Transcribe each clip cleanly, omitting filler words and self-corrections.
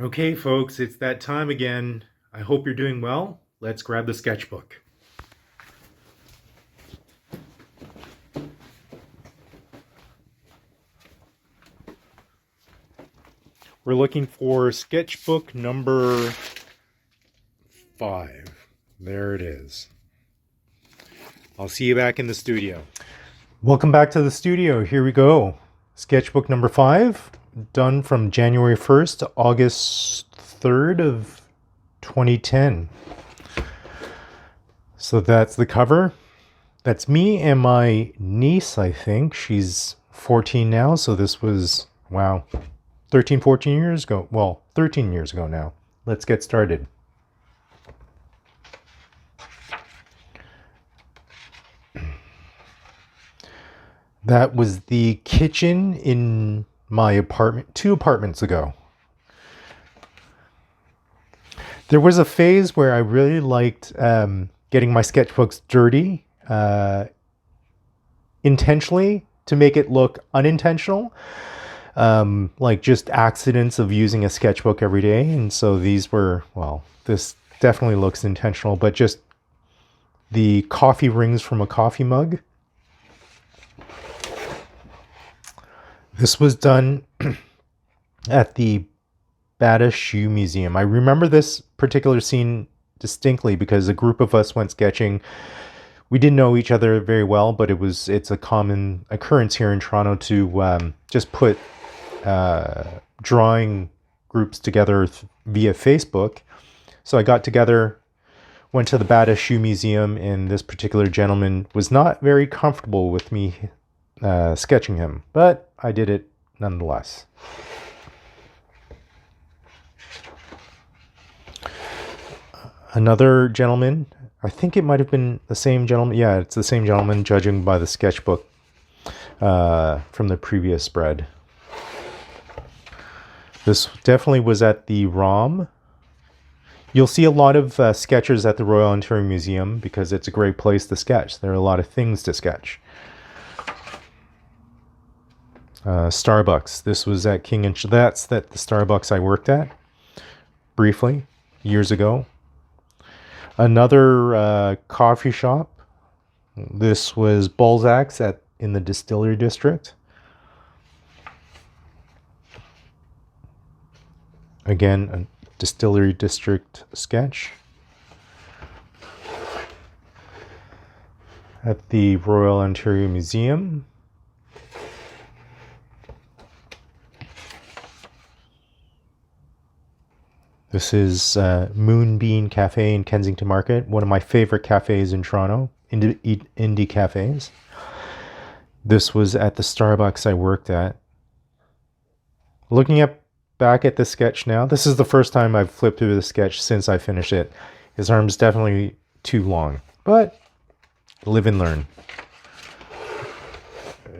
Okay, folks, it's that time again. I hope you're doing well. Let's grab the sketchbook. We're looking for sketchbook number 5. There it is. I'll see you back in the studio. Welcome back to the studio. Here we go. Sketchbook number 5, done from January 1st to August 3rd of 2010. So that's the cover. That's me and my niece, I think. She's 14 now, so this was, wow, 13, 14 years ago. Well, 13 years ago now. Let's get started. That was the kitchen in my apartment 2 apartments ago. There was a phase where I really liked getting my sketchbooks dirty intentionally to make it look unintentional, like just accidents of using a sketchbook every day. And so these were, well, this definitely looks intentional, but just the coffee rings from a coffee mug. This was done at the Bata Shoe Museum. I remember this particular scene distinctly because a group of us went sketching. We didn't know each other very well, but it's a common occurrence here in Toronto to just put drawing groups together via Facebook. So I got together, went to the Bata Shoe Museum, and this particular gentleman was not very comfortable with me sketching him, but I did it nonetheless. Another gentleman, I think it might have been the same gentleman. Yeah, it's the same gentleman, judging by the sketchbook from the previous spread. This definitely was at the ROM. You'll see a lot of sketchers at the Royal Ontario Museum because it's a great place to sketch. There are a lot of things to sketch. Starbucks. This was at King and that's the Starbucks I worked at briefly years ago. Another coffee shop. This was Balzac's in the Distillery district. Again, a Distillery district sketch. At the Royal Ontario Museum. This is Moonbeam Cafe in Kensington Market, one of my favorite cafes in Toronto, indie cafes. This was at the Starbucks I worked at. Looking back at the sketch now, this is the first time I've flipped through the sketch since I finished it. His arm's definitely too long, but live and learn.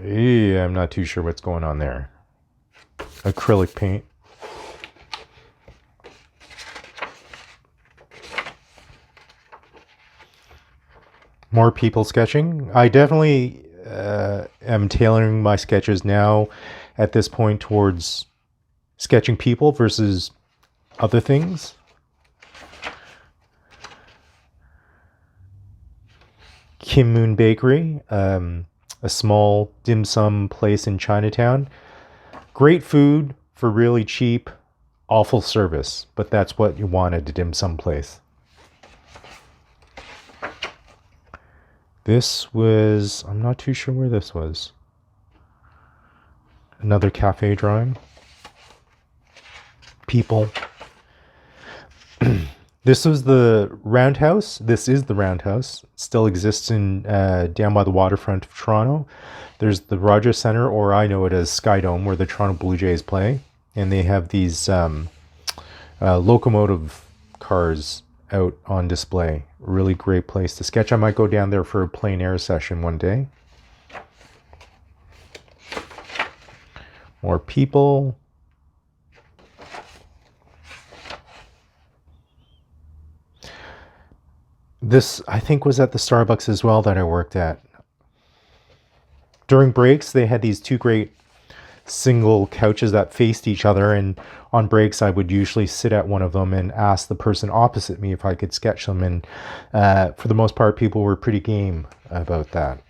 Yeah, I'm not too sure what's going on there. Acrylic paint. More people sketching. I definitely am tailoring my sketches now at this point towards sketching people versus other things. Kim Moon Bakery, a small dim sum place in Chinatown. Great food for really cheap, awful service, but that's what you want at a dim sum place. This was, I'm not too sure where this was. Another cafe drawing. People. This was the Roundhouse. This is the Roundhouse. It still exists in down by the waterfront of Toronto. There's the Rogers Centre, or I know it as Skydome, where the Toronto Blue Jays play. And they have these locomotive cars out on display. Really great place to sketch. I might go down there for a plein air session one day. More people. This, I think, was at the Starbucks as well that I worked at. During breaks, they had these 2 great single couches that faced each other, and on breaks I would usually sit at one of them and ask the person opposite me if I could sketch them, and for the most part people were pretty game about that.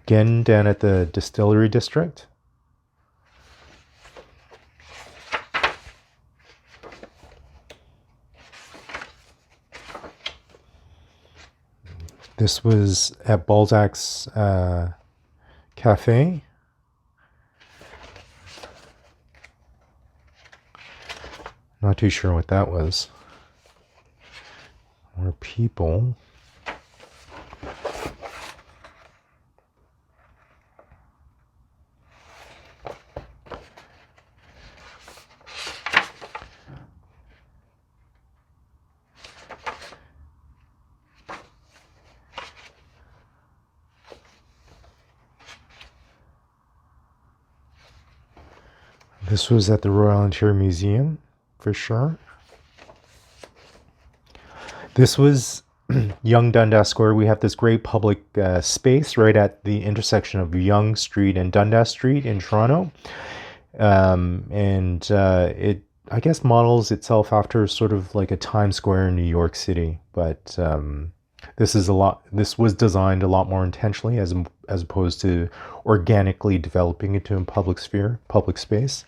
Again, down at the Distillery district. This was at Balzac's Cafe. Not too sure what that was. More people. This was at the Royal Interior Museum, for sure. This was Yonge Dundas Square. We have this great public space right at the intersection of Yonge Street and Dundas Street in Toronto. It, I guess, models itself after sort of like a Times Square in New York City. But this was designed a lot more intentionally as opposed to organically developing into a public space.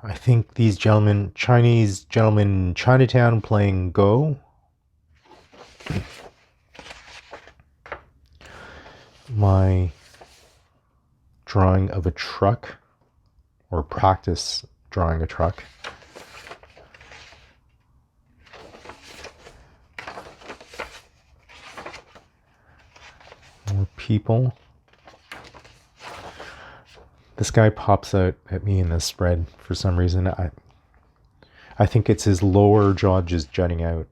I think these gentlemen, Chinese gentlemen in Chinatown playing Go. My drawing of a truck, or practice drawing a truck. More people. This guy pops out at me in this spread for some reason. I think it's his lower jaw just jutting out.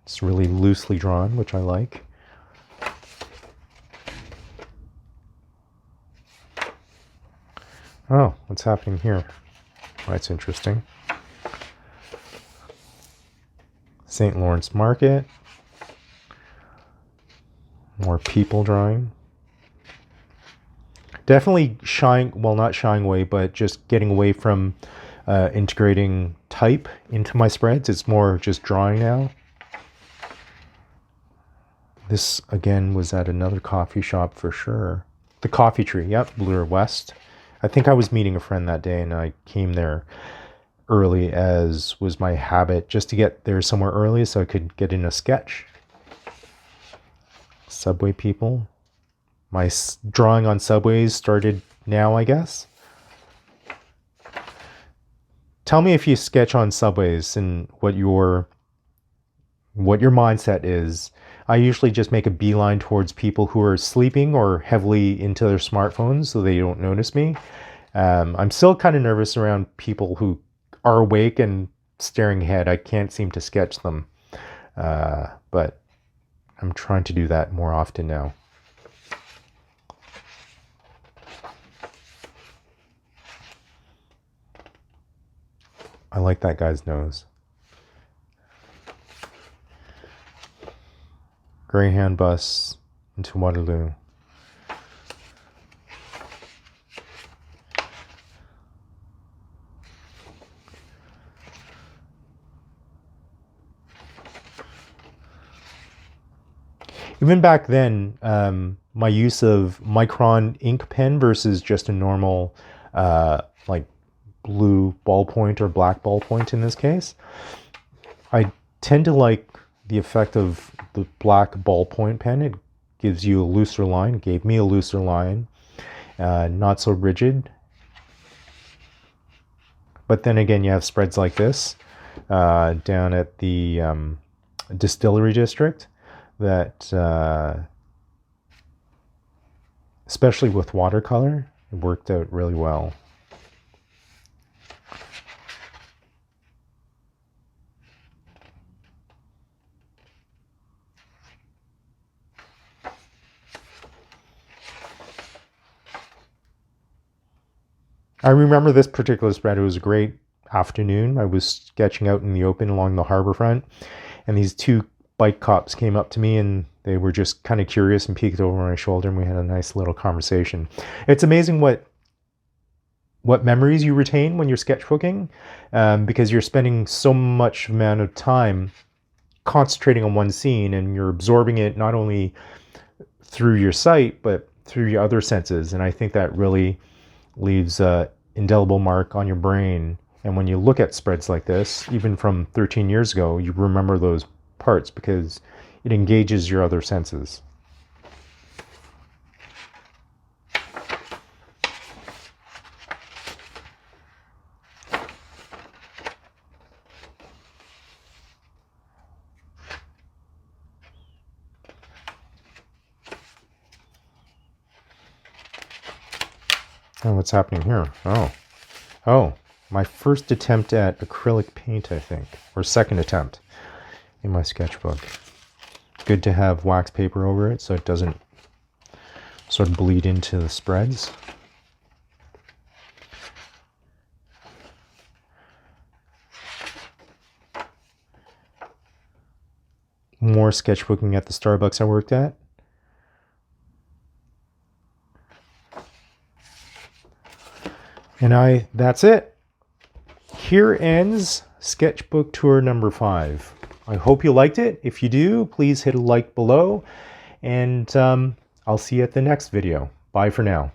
It's really loosely drawn, which I like. Oh, what's happening here? Oh, that's interesting. St. Lawrence Market. More people drawing. Definitely not shying away, but just getting away from integrating type into my spreads. It's more just drawing now. This, again, was at another coffee shop for sure. The Coffee Tree, yep, Bloor West. I think I was meeting a friend that day, and I came there early, as was my habit, just to get there somewhere early so I could get in a sketch. Subway people. My drawing on subways started now, I guess. Tell me if you sketch on subways and what your mindset is. I usually just make a beeline towards people who are sleeping or heavily into their smartphones so they don't notice me. I'm still kind of nervous around people who are awake and staring ahead. I can't seem to sketch them, but I'm trying to do that more often now. I like that guy's nose. Greyhound bus into Waterloo. Even back then, my use of Micron ink pen versus just a normal like blue ballpoint or black ballpoint in this case, I tend to like the effect of the black ballpoint pen. It gives you a looser line, gave me a looser line, not so rigid. But then again, you have spreads like this down at the Distillery district that, especially with watercolor, it worked out really well. I remember this particular spread. It was a great afternoon. I was sketching out in the open along the harbor front, and these two bike cops came up to me, and they were just kind of curious and peeked over my shoulder, and we had a nice little conversation. It's amazing what memories you retain when you're sketchbooking, because you're spending so much amount of time concentrating on one scene, and you're absorbing it not only through your sight but through your other senses. And I think that really leaves a indelible mark on your brain. And when you look at spreads like this, even from 13 years ago, you remember those parts because it engages your other senses. Oh, what's happening here? Oh, my first attempt at acrylic paint, I think, or second attempt in my sketchbook. Good to have wax paper over it so it doesn't sort of bleed into the spreads. More sketchbooking at the Starbucks I worked at. And that's it. Here ends Sketchbook Tour number 5. I hope you liked it. If you do, please hit a like below, and I'll see you at the next video. Bye for now.